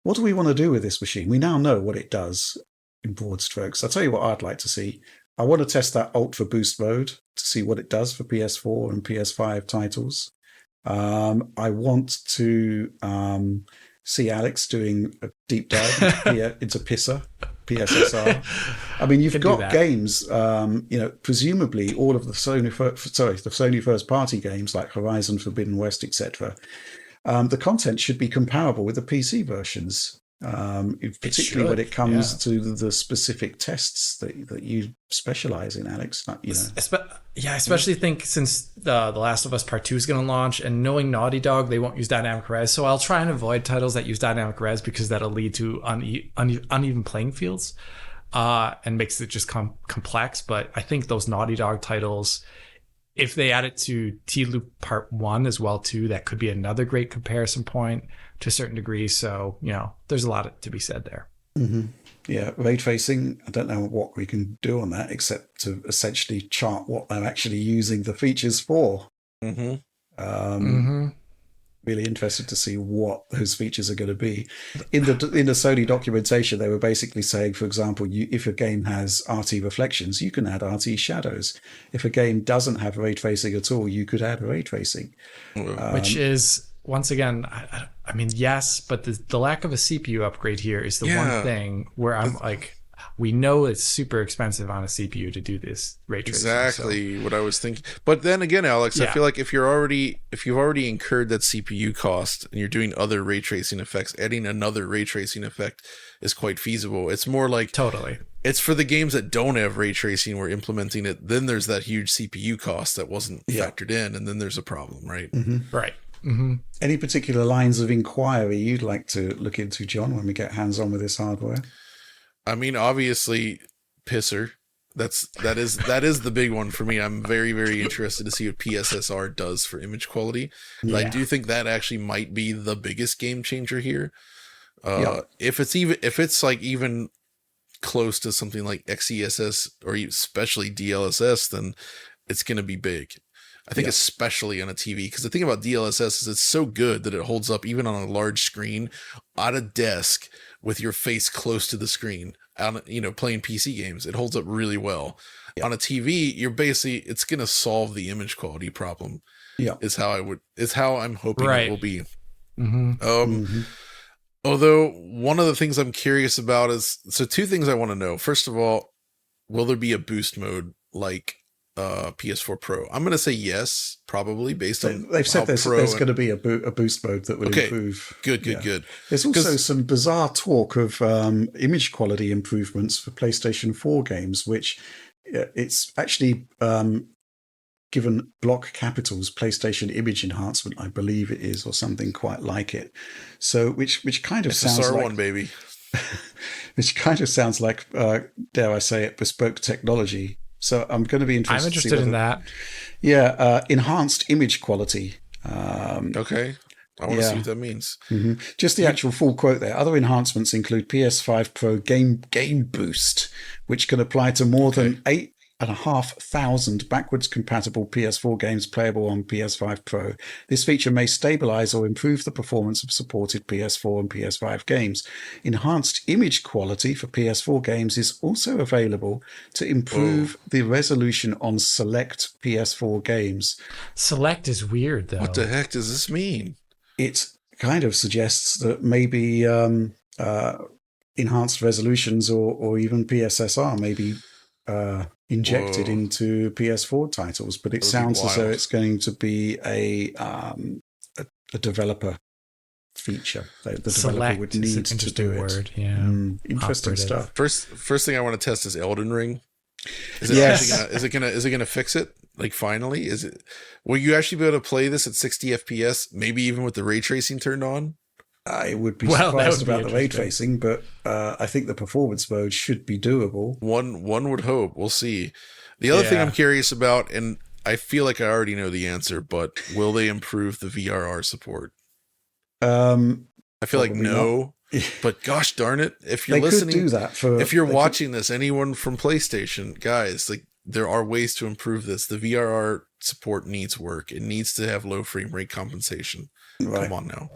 what do we want to do with this machine? We now know what it does in broad strokes. I'll tell you what I'd like to see. I want to test that Ultra Boost mode to see what it does for PS4 and PS5 titles. I want to see Alex doing a deep dive into PSSR. I mean, you've got games, presumably all of the Sony first party games like Horizon Forbidden West, etc. The content should be comparable with the PC versions, particularly when it comes to the specific tests that you specialize in, Alex. Especially think since the Last of Us Part 2 is going to launch, and knowing Naughty Dog, they won't use dynamic res. So I'll try and avoid titles that use dynamic res because that'll lead to uneven playing fields and makes it just complex. But I think those Naughty Dog titles, if they add it to T-Loop Part 1 as well, too, that could be another great comparison point to a certain degree. So, there's a lot to be said there. Mm-hmm. Yeah, ray tracing, I don't know what we can do on that except to essentially chart what they're actually using the features for. Really interested to see what those features are going to be. In the Sony documentation, they were basically saying, for example, if a game has RT reflections, you can add RT shadows. If a game doesn't have ray tracing at all, you could add ray tracing. Which is, once again, I mean, yes, but the lack of a CPU upgrade here is the one thing where I'm like, we know it's super expensive on a CPU to do this ray tracing. Exactly what I was thinking. But then again, Alex, I feel like if you've already incurred that CPU cost and you're doing other ray tracing effects, adding another ray tracing effect is quite feasible. It's more like totally. It's for the games that don't have ray tracing, we're implementing it. Then there's that huge CPU cost that wasn't factored in, and then there's a problem, right? Mm-hmm. Right. Mm-hmm. Any particular lines of inquiry you'd like to look into, John, when we get hands-on with this hardware? I mean, obviously, Pisser. That is the big one for me. I'm very, very interested to see what PSSR does for image quality. I do think that actually might be the biggest game changer here. If it's like even close to something like XeSS or especially DLSS, then it's going to be big. I think especially on a TV, because the thing about DLSS is it's so good that it holds up even on a large screen at a desk with your face close to the screen, playing PC games. It holds up really well. On a TV, it's going to solve the image quality problem. Is how I'm hoping it will be. Although one of the things I'm curious about is, so two things I want to know. First of all, will there be a boost mode like PS4 Pro? I'm going to say yes, probably based on they've said there's going to be a boost mode that will improve. Good. There's also some bizarre talk of image quality improvements for PlayStation 4 games, which it's actually given block capitals PlayStation Image Enhancement, I believe it is, or something quite like it. So which kind of sounds like one, baby. Which kind of sounds like, dare I say it, bespoke technology. So I'm going to be interested. I'm interested in that. Yeah, enhanced image quality. Okay. I want to see what that means. Mm-hmm. Just the actual full quote there. Other enhancements include PS5 Pro Game Boost, which can apply to more than 8,500 backwards compatible PS4 games playable on PS5 Pro. This feature may stabilize or improve the performance of supported PS4 and PS5 games. Enhanced image quality for PS4 games is also available to improve the resolution on select PS4 games. Select is weird, though. What the heck does this mean? It kind of suggests that maybe enhanced resolutions or even PSSR may be injected into PS4 titles, but it sounds as though it's going to be a developer feature. The developer would need to do it. Interesting stuff. First thing I want to test is Elden Ring. Is it gonna fix it? Like, finally, will you actually be able to play this at 60 FPS, maybe even with the ray tracing turned on? I would be surprised about the ray tracing, but I think the performance mode should be doable. One would hope. We'll see. The other thing I'm curious about, and I feel like I already know the answer, but will they improve the VRR support? I feel like no. But gosh darn it, if you're listening, could do that if you're watching this, anyone from PlayStation, guys, like, there are ways to improve this. The VRR support needs work. It needs to have low frame rate compensation. Come on now.